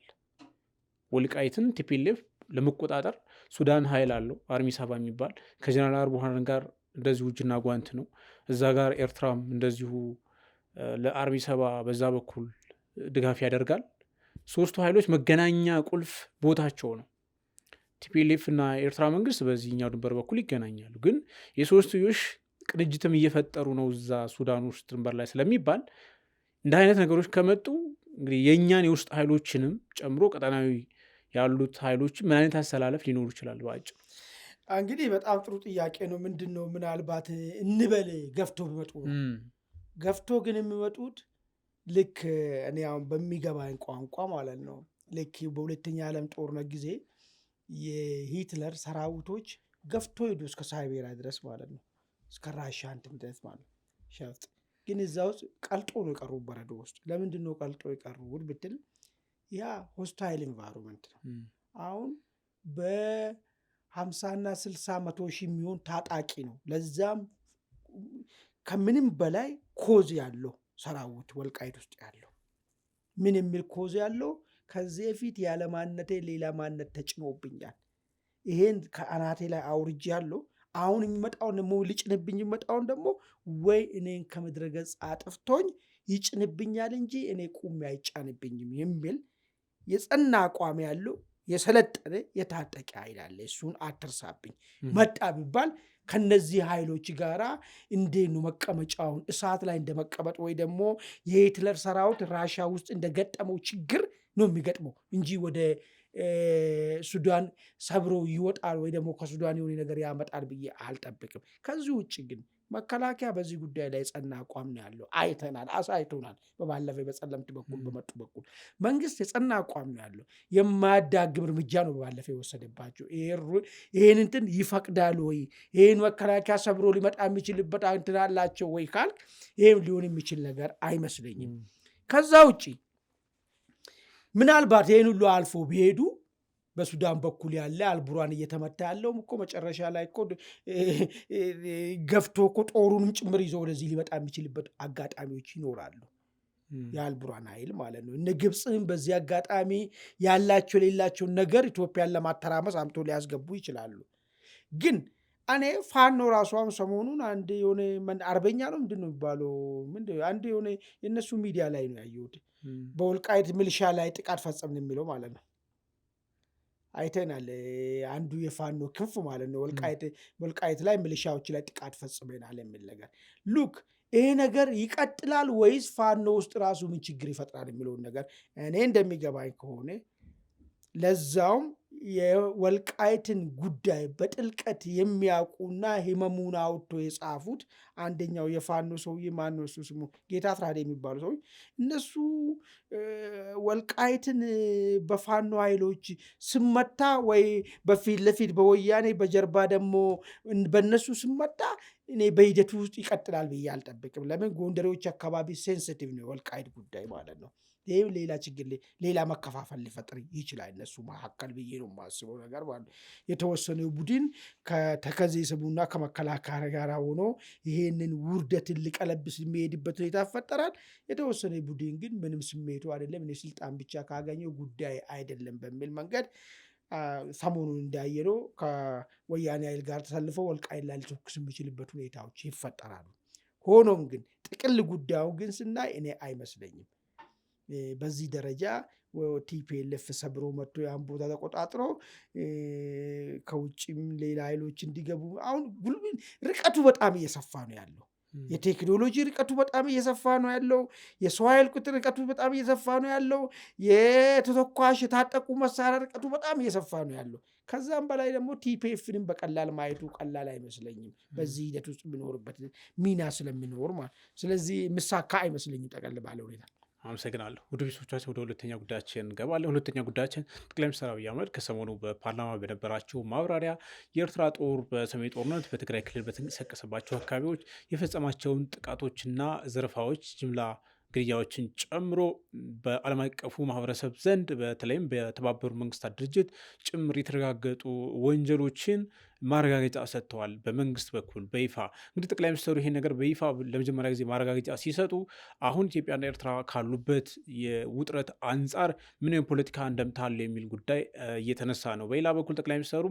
ወልቃይትን ቲፒኤልኤፍ ለመቆጣጠር ሱዳን ኃይል አለው፣ አርሚ ሰባ የሚባል ከጀነራል አልቡርሃን ጋር እንደዚሁ እጅና ጓንት ነው። እዛ ጋር ኤርትራም እንደዚሁ ለአርሚ ሰባ በዛ በኩል ድጋፍ ያደርጋል። ሶስቱ ኃይሎች መገናኛ ቁልፍ ቦታቸው ነው። ቲፒኤልኤፍ እና ኤርትራ መንግስት በዚህኛው ድንበር በኩል ይገናኛሉ። ግን የሶስትዮሽ ቅንጅትም እየፈጠሩ ነው እዛ ሱዳን ውስጥ ድንበር ላይ ስለሚባል እንደ አይነት ነገሮች ከመጡ እንግዲህ የእኛን የውስጥ ኃይሎችንም ጨምሮ ቀጠናዊ ያሉት ኃይሎች ምን አይነት አሰላለፍ ሊኖሩ ይችላል? በአጭር እንግዲህ በጣም ጥሩ ጥያቄ ነው። ምንድን ነው ምናልባት እንበል ገፍቶ ቢመጡ ነው። ገፍቶ ግን የሚመጡት ልክ እኔ አሁን በሚገባኝ ቋንቋ ማለት ነው ልክ በሁለተኛ ዓለም ጦርነት ጊዜ የሂትለር ሰራዊቶች ገፍቶ ሄዱ እስከ ሳይቤሪያ ድረስ ማለት ነው፣ እስከ ራሻ እንትን ድረስ ማለት ሸፍጥ። ግን እዛ ውስጥ ቀልጦ ነው የቀሩ በረዶ ውስጥ። ለምንድን ነው ቀልጦ የቀሩት ብትል ያ ሆስታይል ኢንቫይሮንመንት ነው። አሁን በ50 እና 60 100 ሺህ የሚሆን ታጣቂ ነው። ለዛም ከምንም በላይ ኮዝ ያለው ሰራዊት ወልቃይት ውስጥ ያለው ምን የሚል ኮዝ ያለው ከዚህ በፊት ያለ ማንነቴ ሌላ ማንነት ተጭኖብኛል፣ ይሄን ከአናቴ ላይ አውርጄ ያለው አሁን የሚመጣውን ደግሞ ሊጭንብኝ የሚመጣውን ደግሞ ወይ እኔን ከምድረ ገጽ አጥፍቶኝ ይጭንብኛል እንጂ እኔ ቁሜ አይጫንብኝም የሚል የጸና አቋም ያለው የሰለጠነ የታጠቀ ኃይል አለ። እሱን አትርሳብኝ። መጣ ቢባል ከነዚህ ኃይሎች ጋራ እንዴት ነው መቀመጫውን እሳት ላይ እንደመቀመጥ ወይ ደግሞ የሂትለር ሰራዊት ራሻ ውስጥ እንደገጠመው ችግር ነው የሚገጥመው እንጂ ወደ ሱዳን ሰብሮ ይወጣል ወይ ደግሞ ከሱዳን የሆነ ነገር ያመጣል ብዬ አልጠብቅም። ከዚህ ውጭ ግን መከላከያ በዚህ ጉዳይ ላይ የጸና አቋም ነው ያለው። አይተናል፣ አሳይቶናል። በባለፈው በጸለምት በኩል በመጡ በኩል መንግስት የጸና አቋም ነው ያለው። የማያዳግም እርምጃ ነው በባለፈው የወሰደባቸው። ይሄን እንትን ይፈቅዳል ወይ? ይሄን መከላከያ ሰብሮ ሊመጣ የሚችልበት እንትን አላቸው ወይ ካልክ ይሄም ሊሆን የሚችል ነገር አይመስለኝም። ከዛ ውጭ ምናልባት ይህን ሁሉ አልፎ ቢሄዱ በሱዳን በኩል ያለ አልቡራን እየተመታ ያለውም እኮ መጨረሻ ላይ እኮ ገፍቶ እኮ ጦሩንም ጭምር ይዞ ወደዚህ ሊመጣ የሚችልበት አጋጣሚዎች ይኖራሉ። የአልቡራን ኃይል ማለት ነው። እነ ግብፅም በዚህ አጋጣሚ ያላቸው የሌላቸውን ነገር ኢትዮጵያን ለማተራመስ አምቶ ሊያስገቡ ይችላሉ። ግን እኔ ፋኖ ራሷም ሰሞኑን አንድ የሆነ አርበኛ ነው ምንድን ነው የሚባለው አንድ የሆነ የእነሱ ሚዲያ ላይ ነው ያየሁት። በወልቃይት ሚሊሻ ላይ ጥቃት ፈጸምን የሚለው ማለት ነው። አይተናል። አንዱ የፋኖ ክንፍ ማለት ነው ወልቃይት ላይ ሚሊሻዎች ላይ ጥቃት ፈጽመናል የሚል ነገር ሉክ ይሄ ነገር ይቀጥላል ወይስ ፋኖ ውስጥ ራሱ ምን ችግር ይፈጥራል የሚለውን ነገር እኔ እንደሚገባኝ ከሆነ ለዛውም የወልቃይትን ጉዳይ በጥልቀት የሚያውቁና ህመሙን አውጥቶ የጻፉት አንደኛው የፋኖ ሰውዬ ማነው እሱ ስሙ ጌታ አስራደ የሚባሉ ሰው እነሱ ወልቃይትን በፋኖ ኃይሎች ስመታ ወይ በፊት ለፊት በወያኔ በጀርባ ደግሞ በእነሱ ስመታ እኔ በሂደቱ ውስጥ ይቀጥላል ብዬ አልጠብቅም። ለምን ጎንደሬዎች አካባቢ ሴንሲቲቭ ነው የወልቃይት ጉዳይ ማለት ነው። ይህም ሌላ ችግር ሌላ መከፋፈል ሊፈጥር ይችላል እነሱ መካከል ብዬ ነው የማስበው ነገር ማለት የተወሰነው ቡድን ከተከዜ ስቡና ከመከላከያ ጋር ሆኖ ይሄንን ውርደትን ሊቀለብስ የሚሄድበት ሁኔታ ይፈጠራል። የተወሰነ ቡድን ግን ምንም ስሜቱ አይደለም እኔ ስልጣን ብቻ ካገኘው ጉዳይ አይደለም በሚል መንገድ ሰሞኑን እንዳየነው ከወያኔ ኃይል ጋር ተሰልፈው ወልቃይት ላይ ሊተኩስ የሚችልበት ሁኔታዎች ይፈጠራሉ። ሆኖም ግን ጥቅል ጉዳዩ ግን ስናይ እኔ አይመስለኝም በዚህ ደረጃ ቲፒኤልኤፍ ሰብሮ መጥቶ ያን ቦታ ተቆጣጥሮ ከውጭም ሌላ ኃይሎች እንዲገቡ አሁን ጉልብን ርቀቱ በጣም እየሰፋ ነው ያለው። የቴክኖሎጂ ርቀቱ በጣም እየሰፋ ነው ያለው። የሰው ኃይል ቁጥር ርቀቱ በጣም እየሰፋ ነው ያለው። የተተኳሽ የታጠቁ መሳሪያ ርቀቱ በጣም እየሰፋ ነው ያለው። ከዛም በላይ ደግሞ ቲፒኤፍንም በቀላል ማየቱ ቀላል አይመስለኝም በዚህ ሂደት ውስጥ የሚኖርበት ሚና ስለሚኖር ማለት ስለዚህ ምሳካ አይመስለኝም ጠቅለል ባለ ሁኔታ። አመሰግናለሁ። ውድ ቤተሰቦቻችን ወደ ሁለተኛ ጉዳያችን እንገባለን። ሁለተኛ ጉዳያችን ጠቅላይ ሚኒስትር አብይ አህመድ ከሰሞኑ በፓርላማ በነበራቸው ማብራሪያ የኤርትራ ጦር በሰሜን ጦርነት በትግራይ ክልል በተንቀሳቀሰባቸው አካባቢዎች የፈጸማቸውን ጥቃቶችና ዘረፋዎች፣ ጅምላ ግድያዎችን ጨምሮ በዓለም አቀፉ ማህበረሰብ ዘንድ በተለይም በተባበሩት መንግስታት ድርጅት ጭምር የተረጋገጡ ወንጀሎችን ማረጋገጫ ሰጥተዋል። በመንግስት በኩል በይፋ እንግዲህ ጠቅላይ ሚኒስትሩ ይሄን ነገር በይፋ ለመጀመሪያ ጊዜ ማረጋገጫ ሲሰጡ አሁን ኢትዮጵያና ኤርትራ ካሉበት የውጥረት አንጻር ምን የፖለቲካ እንደምታ አለ የሚል ጉዳይ እየተነሳ ነው። በሌላ በኩል ጠቅላይ ሚኒስትሩ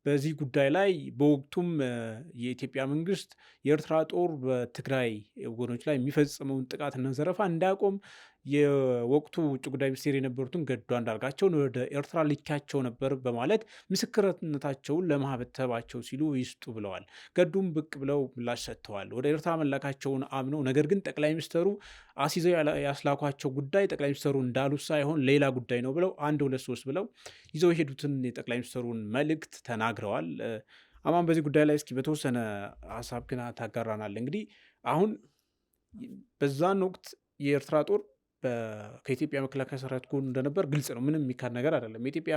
በዚህ ጉዳይ ላይ በወቅቱም የኢትዮጵያ መንግስት የኤርትራ ጦር በትግራይ ወገኖች ላይ የሚፈጽመውን ጥቃትና ዘረፋ እንዳያቆም የወቅቱ ውጭ ጉዳይ ሚኒስቴር የነበሩትን ገዱ አንዳርጋቸውን ወደ ኤርትራ ልኪያቸው ነበር በማለት ምስክርነታቸውን ለማህበረሰባቸው ሲሉ ይስጡ ብለዋል። ገዱም ብቅ ብለው ምላሽ ሰጥተዋል። ወደ ኤርትራ መላካቸውን አምነው ነገር ግን ጠቅላይ ሚኒስትሩ አስይዘው ያስላኳቸው ጉዳይ ጠቅላይ ሚኒስትሩ እንዳሉት ሳይሆን ሌላ ጉዳይ ነው ብለው 1 2 3 ብለው ይዘው የሄዱትን የጠቅላይ ሚኒስትሩን መልእክት ተናግረዋል። አማን በዚህ ጉዳይ ላይ እስኪ በተወሰነ ሀሳብ ግን ታጋራናል። እንግዲህ አሁን በዛን ወቅት የኤርትራ ጦር ከኢትዮጵያ መከላከያ ሰራዊት ጎን እንደነበር ግልጽ ነው። ምንም የሚካድ ነገር አይደለም። የኢትዮጵያ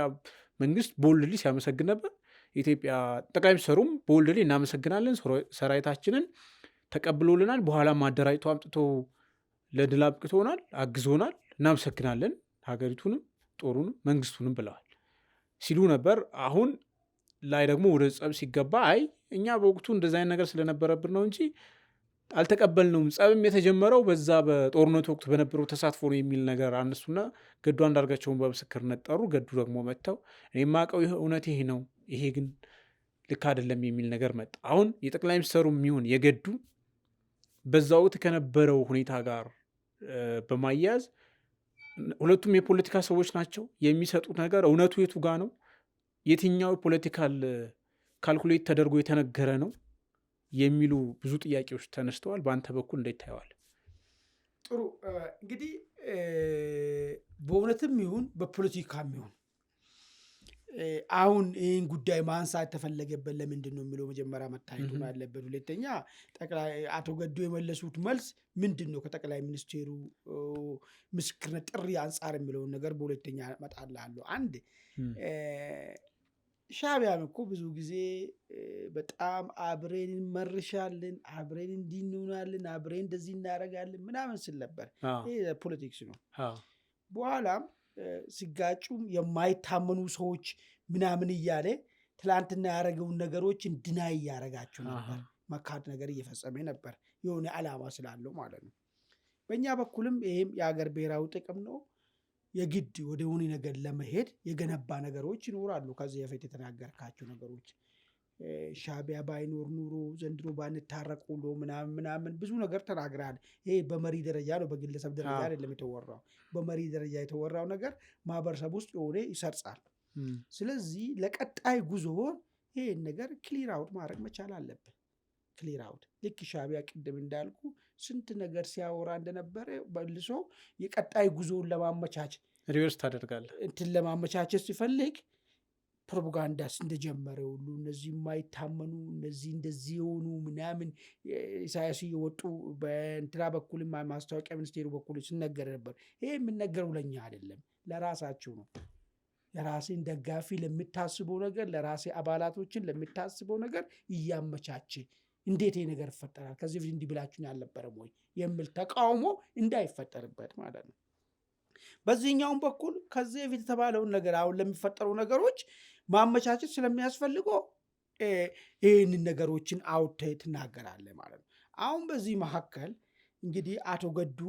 መንግስት ቦልድሊ ሲያመሰግን ነበር። የኢትዮጵያ ጠቅላይ ሚኒስትሩም ቦልድሊ እናመሰግናለን፣ ሰራዊታችንን ተቀብሎልናል፣ በኋላም አደራጅቶ አምጥቶ ለድል አብቅቶናል፣ አግዞናል፣ እናመሰግናለን፣ ሀገሪቱንም ጦሩንም መንግስቱንም ብለዋል ሲሉ ነበር። አሁን ላይ ደግሞ ወደ ጸብ ሲገባ አይ እኛ በወቅቱ እንደዚ አይነት ነገር ስለነበረብን ነው እንጂ አልተቀበልነውም፣ ጸብም የተጀመረው በዛ በጦርነቱ ወቅት በነበረው ተሳትፎ ነው የሚል ነገር አነሱና ገዱ አንዳርጋቸውን በምስክርነት ጠሩ። ገዱ ደግሞ መጥተው እኔ የማውቀው እውነት ይሄ ነው፣ ይሄ ግን ልክ አይደለም የሚል ነገር መጣ። አሁን የጠቅላይ ሚኒስትሩ የሚሆን የገዱ በዛ ወቅት ከነበረው ሁኔታ ጋር በማያያዝ ሁለቱም የፖለቲካ ሰዎች ናቸው። የሚሰጡት ነገር እውነቱ የቱ ጋ ነው? የትኛው ፖለቲካል ካልኩሌት ተደርጎ የተነገረ ነው የሚሉ ብዙ ጥያቄዎች ተነስተዋል። በአንተ በኩል እንዴት ታየዋል? ጥሩ እንግዲህ በእውነትም ይሁን በፖለቲካም ይሁን አሁን ይህን ጉዳይ ማንሳት ተፈለገበት ለምንድን ነው የሚለው መጀመሪያ መታየቱ ነው ያለበት። ሁለተኛ አቶ ገዱ የመለሱት መልስ ምንድን ነው ከጠቅላይ ሚኒስቴሩ ምስክርነት ጥሪ አንጻር የሚለውን ነገር በሁለተኛ እመጣልሃለሁ። አንድ ሻዕቢያም እኮ ብዙ ጊዜ በጣም አብሬን እንመርሻለን፣ አብሬን እንዲህ እንሆናለን፣ አብሬን እንደዚህ እናደርጋለን ምናምን ስል ነበር። ይሄ ፖለቲክስ ነው። በኋላም ሲጋጩም የማይታመኑ ሰዎች ምናምን እያለ ትላንትና ያደረገውን ነገሮች እንድናይ እያደረጋችሁ ነበር። መካድ ነገር እየፈጸመ ነበር የሆነ ዓላማ ስላለው ማለት ነው። በእኛ በኩልም ይህም የሀገር ብሔራዊ ጥቅም ነው። የግድ ወደ ሆነ ነገር ለመሄድ የገነባ ነገሮች ይኖራሉ። ከዚህ በፊት የተናገርካቸው ነገሮች ሻዕቢያ ባይኖር ኑሮ ዘንድሮ ባንታረቁ ሎ ምናምን ብዙ ነገር ተናግራል። ይሄ በመሪ ደረጃ ነው፣ በግለሰብ ደረጃ አይደለም የተወራው። በመሪ ደረጃ የተወራው ነገር ማህበረሰብ ውስጥ የሆነ ይሰርጻል። ስለዚህ ለቀጣይ ጉዞ ይሄን ነገር ክሊር አውት ማድረግ መቻል አለብን። ክሊር አውት ልክ ሻዕቢያ ቅድም እንዳልኩ ስንት ነገር ሲያወራ እንደነበረ በልሶ የቀጣይ ጉዞውን ለማመቻቸት ሪቨርስ ታደርጋለህ እንትን ለማመቻቸት ሲፈልግ ፕሮፓጋንዳስ እንደጀመረ ሁሉ እነዚህ የማይታመኑ እነዚህ እንደዚህ የሆኑ ምናምን ኢሳያስ እየወጡ በእንትና በኩል ማስታወቂያ ሚኒስቴሩ በኩል ሲነገር ነበር። ይሄ የምነገረው ለኛ አይደለም፣ ለራሳቸው ነው። ለራሴን ደጋፊ ለሚታስበው ነገር፣ ለራሴ አባላቶችን ለሚታስበው ነገር እያመቻቸ እንዴት ይሄ ነገር ይፈጠራል? ከዚህ በፊት እንዲህ ብላችሁኝ አልነበረም ወይ የሚል ተቃውሞ እንዳይፈጠርበት ማለት ነው። በዚህኛውም በኩል ከዚህ በፊት የተባለውን ነገር አሁን ለሚፈጠሩ ነገሮች ማመቻቸት ስለሚያስፈልገው ይህንን ነገሮችን አውጥተህ ትናገራለህ ማለት ነው። አሁን በዚህ መካከል እንግዲህ አቶ ገዱ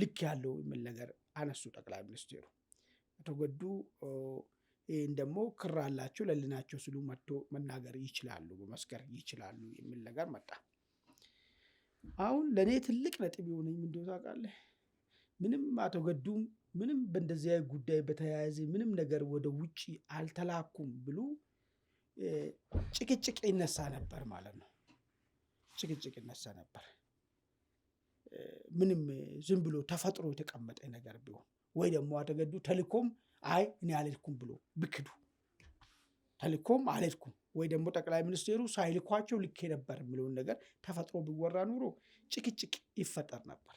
ልክ ያለው የሚል ነገር አነሱ ጠቅላይ ሚኒስትሩ። አቶ ገዱ ይህን ደግሞ ክር አላቸው ለልናቸው ሲሉ መጥቶ መናገር ይችላሉ፣ በመስከር ይችላሉ የሚል ነገር መጣ። አሁን ለእኔ ትልቅ ነጥብ የሆነኝ ምንድን ነው ታውቃለህ? ምንም አቶ ገዱም ምንም በእንደዚያ ጉዳይ በተያያዘ ምንም ነገር ወደ ውጭ አልተላኩም ብሎ ጭቅጭቅ ይነሳ ነበር ማለት ነው። ጭቅጭቅ ይነሳ ነበር። ምንም ዝም ብሎ ተፈጥሮ የተቀመጠ ነገር ቢሆን ወይ ደግሞ አቶ ገዱ ተልኮም አይ እኔ አልልኩም ብሎ ብክዱ ተልኮም አልልኩም ወይ ደግሞ ጠቅላይ ሚኒስትሩ ሳይልኳቸው ልኬ ነበር የሚለውን ነገር ተፈጥሮ ቢወራ ኑሮ ጭቅጭቅ ይፈጠር ነበር።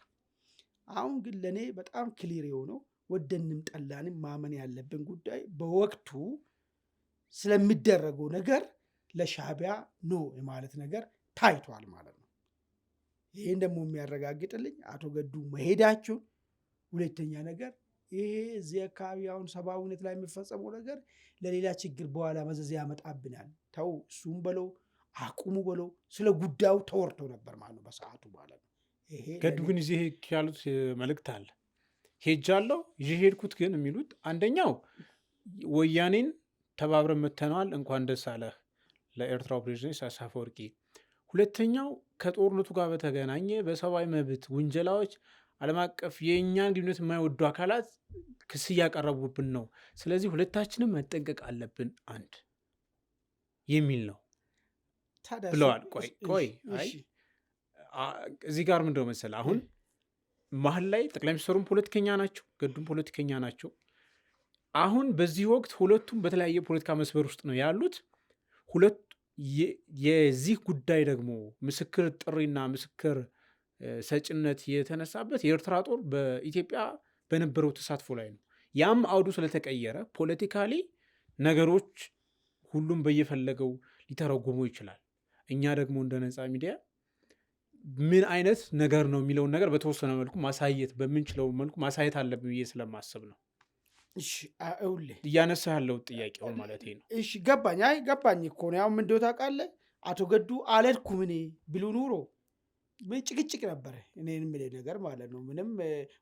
አሁን ግን ለእኔ በጣም ክሊር የሆነው ወደንም ጠላንም ማመን ያለብን ጉዳይ በወቅቱ ስለሚደረገው ነገር ለሻዕቢያ ኖ የማለት ነገር ታይቷል ማለት ነው። ይህን ደግሞ የሚያረጋግጥልኝ አቶ ገዱ መሄዳቸውን፣ ሁለተኛ ነገር ይሄ እዚህ አካባቢ አሁን ሰብአዊነት ላይ የሚፈጸመው ነገር ለሌላ ችግር በኋላ መዘዝ ያመጣብናል፣ ተው እሱም በለው አቁሙ በለው ስለ ጉዳዩ ተወርቶ ነበር ማለት ነው በሰዓቱ ማለት ነው። ገዱ ግን ይሄ ያሉት መልእክት አለ። ሄጃለሁ ይሄ ሄድኩት ግን የሚሉት አንደኛው ወያኔን ተባብረን መተናል እንኳን ደስ አለህ ለኤርትራው ፕሬዝዳንት ኢሳያስ አፈወርቂ። ሁለተኛው ከጦርነቱ ጋር በተገናኘ በሰብአዊ መብት ውንጀላዎች ዓለም አቀፍ የእኛን ግንኙነት የማይወዱ አካላት ክስ እያቀረቡብን ነው፣ ስለዚህ ሁለታችንም መጠንቀቅ አለብን አንድ የሚል ነው ብለዋል። ቆይ እዚህ ጋር ምንድነው መሰለህ አሁን መሀል ላይ ጠቅላይ ሚኒስትሩም ፖለቲከኛ ናቸው፣ ገዱም ፖለቲከኛ ናቸው። አሁን በዚህ ወቅት ሁለቱም በተለያየ ፖለቲካ መስመር ውስጥ ነው ያሉት። የዚህ ጉዳይ ደግሞ ምስክር ጥሪና ምስክር ሰጭነት የተነሳበት የኤርትራ ጦር በኢትዮጵያ በነበረው ተሳትፎ ላይ ነው። ያም አውዱ ስለተቀየረ ፖለቲካሊ ነገሮች ሁሉም በየፈለገው ሊተረጉሙ ይችላል። እኛ ደግሞ እንደ ነፃ ሚዲያ ምን አይነት ነገር ነው የሚለውን ነገር በተወሰነ መልኩ ማሳየት በምንችለው መልኩ ማሳየት አለብን ብዬ ስለማስብ ነው እያነሳ ያለው ጥያቄውን ማለት ነው። እሺ ገባኝ እኮ ነው። ያው ምንድነው ታውቃለህ አቶ ገዱ አልሄድኩም እኔ ብሉ ኑሮ ጭቅጭቅ ነበር እኔን የምልህ ነገር ማለት ነው። ምንም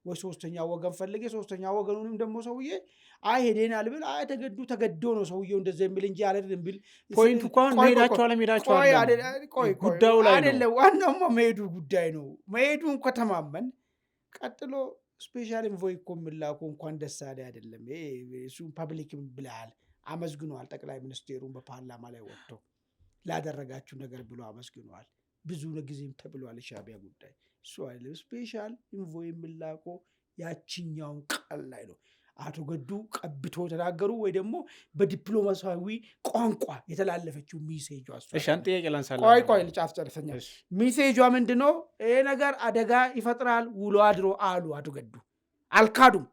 ወይ ሶስተኛ ወገን ፈልጌ ሶስተኛ ወገኑንም ደግሞ ሰውዬ አይ ሄደን አልብል አይ ተገዶ ነው ሰውዬው እንደዛ የሚል እንጂ አልሄድም ቢል ፖይንቱ እንኳን ሄዳቸው አለመሄዳቸው ጉዳዩ ላይ አይደለም። ዋናውማ መሄዱ ጉዳይ ነው። መሄዱን ከተማመን ቀጥሎ ስፔሻል ኢንቮይ እኮ የምላኩ እንኳን ደስ አለ አይደለም። እሱ ፐብሊክ ብለሃል አመስግኗል። ጠቅላይ ሚኒስቴሩን በፓርላማ ላይ ወጥቶ ላደረጋችሁ ነገር ብሎ አመስግኗል። ብዙ ጊዜም ተብሏል ሻዕቢያ ጉዳይ እሱ አይደለም። ስፔሻል ኢንቮይ የምላኮ ያችኛውን ቃል ላይ ነው። አቶ ገዱ ቀብቶ ተናገሩ ወይ ደግሞ በዲፕሎማሲያዊ ቋንቋ የተላለፈችው ሚሴጇ ቆይ ልጫፍ ጨርሰኛል። ሚሴጇ ምንድነው? ይሄ ነገር አደጋ ይፈጥራል ውሎ አድሮ አሉ አቶ ገዱ። አልካዱም።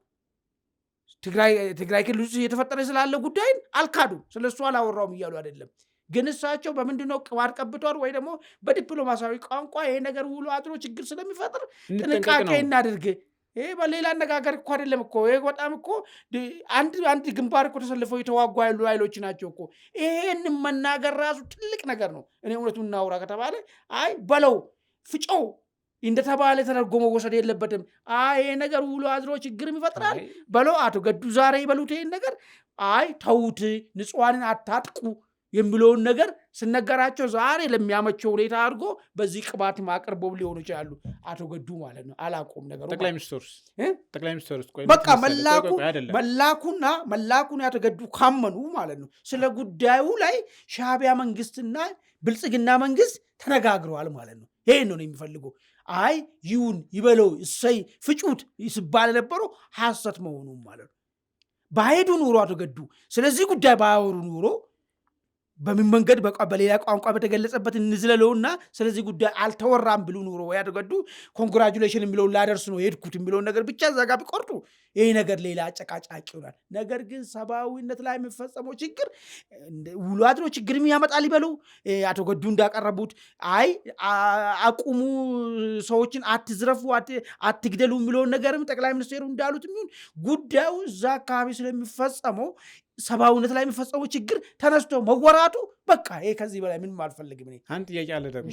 ትግራይ ክልል ውስጥ እየተፈጠረ ስላለ ጉዳይን አልካዱም። ስለሱ አላወራውም እያሉ አይደለም። ግን እሳቸው በምንድነው ቅባር ቀብቷል ወይ ደግሞ በዲፕሎማሲያዊ ቋንቋ ይሄ ነገር ውሎ አድሮ ችግር ስለሚፈጥር ጥንቃቄ እናድርግ ይሄ በሌላ አነጋገር እኮ አይደለም እኮ ይሄ በጣም እኮ አንድ ግንባር እኮ ተሰልፈው የተዋጉ ኃይሎች ናቸው እኮ። ይሄን መናገር ራሱ ትልቅ ነገር ነው። እኔ እውነቱን እናውራ ከተባለ አይ በለው ፍጨው እንደተባለ ተደርጎ መወሰድ የለበትም። ይሄ ነገር ውሎ አድሮ ችግርም ይፈጥራል በለው። አቶ ገዱ ዛሬ ይበሉት ይሄን ነገር አይ ተውት፣ ንጹሃንን አታጥቁ የሚለውን ነገር ስነገራቸው ዛሬ ለሚያመቸው ሁኔታ አድርጎ በዚህ ቅባት ማቅርበው ሊሆኑ ይችላሉ አቶ ገዱ ማለት ነው። አላቆም ነገሩ ጠቅላይ ሚኒስትሩስ በቃ መላኩን አቶ ገዱ ካመኑ ማለት ነው ስለ ጉዳዩ ላይ ሻዕቢያ መንግስትና ብልጽግና መንግስት ተነጋግረዋል ማለት ነው። ይሄን ነው የሚፈልገው። አይ ይሁን ይበለው እሰይ ፍጩት ይስባል የነበረው ሐሰት መሆኑን ማለት ነው። ባይሄዱ ኑሮ አቶ ገዱ ስለዚህ ጉዳይ ባያወሩ ኑሮ በምን መንገድ በሌላ ቋንቋ በተገለጸበት እንዝለለውና ስለዚህ ጉዳይ አልተወራም ብሉ ኑሮ ወይ አቶ ገዱ ኮንግራቹሌሽን የሚለውን ላደርስ ነው የሄድኩት የሚለውን ነገር ብቻ እዛ ጋር ቢቆርጡ ይሄ ነገር ሌላ አጨቃጫቂ ይሆናል። ነገር ግን ሰብአዊነት ላይ የሚፈጸመው ችግር ውሎ አድሮ ችግርም ያመጣል ይበሉ አቶ ገዱ እንዳቀረቡት አይ አቁሙ፣ ሰዎችን አትዝረፉ፣ አትግደሉ የሚለውን ነገርም ጠቅላይ ሚኒስትሩ እንዳሉት የሚሆን ጉዳዩ እዛ አካባቢ ስለሚፈጸመው ሰብአዊነት ላይ የሚፈጸመው ችግር ተነስቶ መወራቱ በቃ ይሄ ከዚህ በላይ ምንም አልፈልግም። አንድ ጥያቄ አለ ደግሞ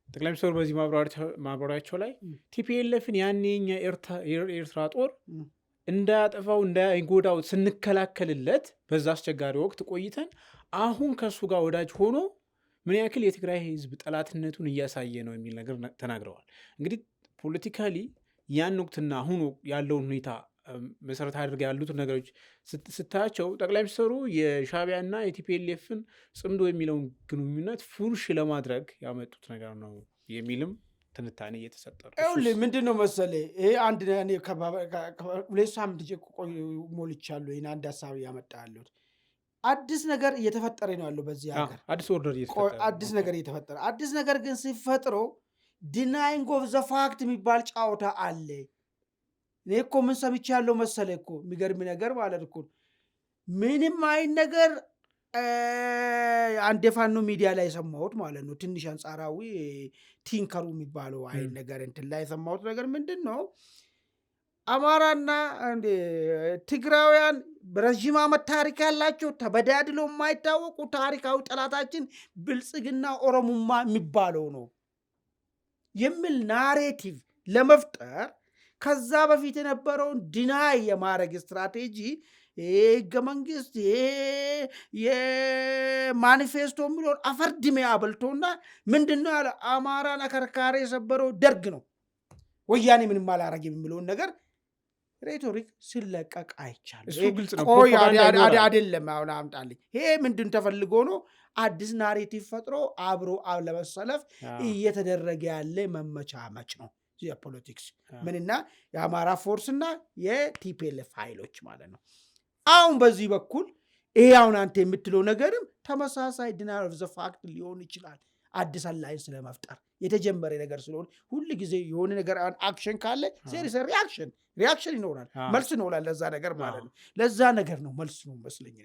ጠቅላይ ሚኒስትሩ በዚህ ማብራሪያቸው ላይ ቲፒኤልኤፍን ያኔ የኛ የኤርትራ ጦር እንዳያጠፋው እንዳይጎዳው ስንከላከልለት በዛ አስቸጋሪ ወቅት ቆይተን አሁን ከእሱ ጋር ወዳጅ ሆኖ ምን ያክል የትግራይ ህዝብ ጠላትነቱን እያሳየ ነው የሚል ነገር ተናግረዋል። እንግዲህ ፖለቲካሊ ያን ወቅትና አሁን ያለውን ሁኔታ መሰረት አድርገው ያሉት ነገሮች ስታያቸው ጠቅላይ ሚኒስትሩ የሻዕቢያና የቲፒኤልኤፍን ጽምዶ የሚለውን ግንኙነት ፉርሽ ለማድረግ ያመጡት ነገር ነው የሚልም ትንታኔ እየተሰጠ ነው። ምንድን ነው መሰለህ ይሄ አንድ ሁለት ሳምንት ሞልቻለሁ ይሄን አንድ ሀሳብ ያመጣ ያለሁት አዲስ ነገር እየተፈጠረ ነው ያለው በዚህ ሀገር አዲስ ነገር እየተፈጠረ አዲስ ነገር ግን ሲፈጥረው ዲናይንግ ኦፍ ዘ ፋክት የሚባል ጫወታ አለ። እኔ እኮ ምን ሰምቼ ያለው መሰለህ እኮ የሚገርም ነገር ማለት እኮ ምንም አይነት ነገር አንድ የፋኖ ሚዲያ ላይ የሰማሁት ማለት ነው ትንሽ አንጻራዊ ቲንከሩ የሚባለው አይነት ነገር እንትን ላይ የሰማሁት ነገር ምንድን ነው አማራና ትግራውያን በረዥም ዓመት ታሪክ ያላቸው ተበዳድለው የማይታወቁ ታሪካዊ ጠላታችን ብልጽግና ኦሮሞማ የሚባለው ነው የሚል ናሬቲቭ ለመፍጠር ከዛ በፊት የነበረውን ዲናይ የማድረግ ስትራቴጂ ህገ መንግስት የማኒፌስቶ የሚለውን አፈርድሜ አበልቶና ምንድነው ያለ አማራን አከርካሪ የሰበረው ደርግ ነው ወያኔ ምንም አላረግም የሚለውን ነገር ሬቶሪክ ሲለቀቅ አይቻልም። እሱ ግልጽ ነው። አይደለም አሁን አምጣልኝ ይሄ ምንድን ተፈልጎ ነው አዲስ ናሬቲቭ ፈጥሮ አብሮ ለመሰለፍ እየተደረገ ያለ መመቻመች ነው የፖለቲክስ ምንና የአማራ ፎርስና የቲፒኤልኤፍ ኃይሎች ማለት ነው። አሁን በዚህ በኩል ይሄ አሁን አንተ የምትለው ነገርም ተመሳሳይ ዲናይል ኦፍ ዘ ፋክት ሊሆን ይችላል። አዲስ አላይንስ ለመፍጠር የተጀመረ ነገር ስለሆነ ሁሉ ጊዜ የሆነ ነገር አክሽን ካለ ሴሪየስ ሪአክሽን ይኖራል፣ መልስ ይኖራል ለዛ ነገር ማለት ነው። ለዛ ነገር ነው መልስ ነው መስለኝ።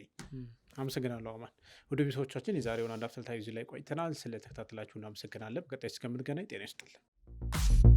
አመሰግናለሁ አማን። ወደ ቤተሰቦቻችን የዛሬውን አንድ አፍታ ታይዚ ላይ ቆይተናል። ስለተከታተላችሁ እናመሰግናለን። በቀጣይ እስከምንገናኝ ጤና ይስጥልን።